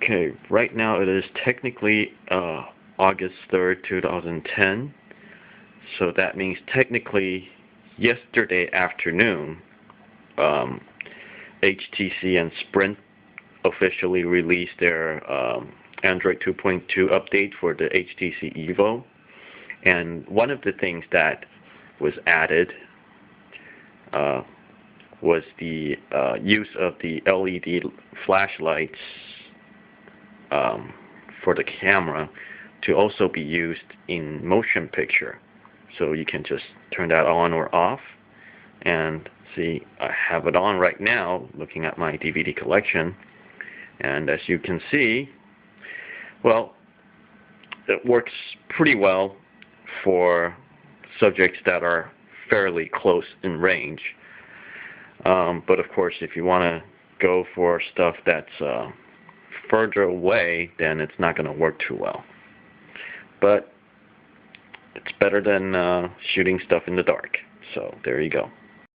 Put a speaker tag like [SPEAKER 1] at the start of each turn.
[SPEAKER 1] Okay, right now it is technically August 3rd, 2010. So that means technically yesterday afternoon, HTC and Sprint officially released their Android 2.2 update for the HTC Evo. And one of the things that was added was the use of the LED flashlights for the camera to also be used in motion picture. So you can just turn that on or off. And see, I have it on right now looking at my DVD collection. And as you can see, well, it works pretty well for subjects that are fairly close in range. But of course, if you want to go for stuff that's further away, then it's not going to work too well. But it's better than shooting stuff in the dark. So there you go.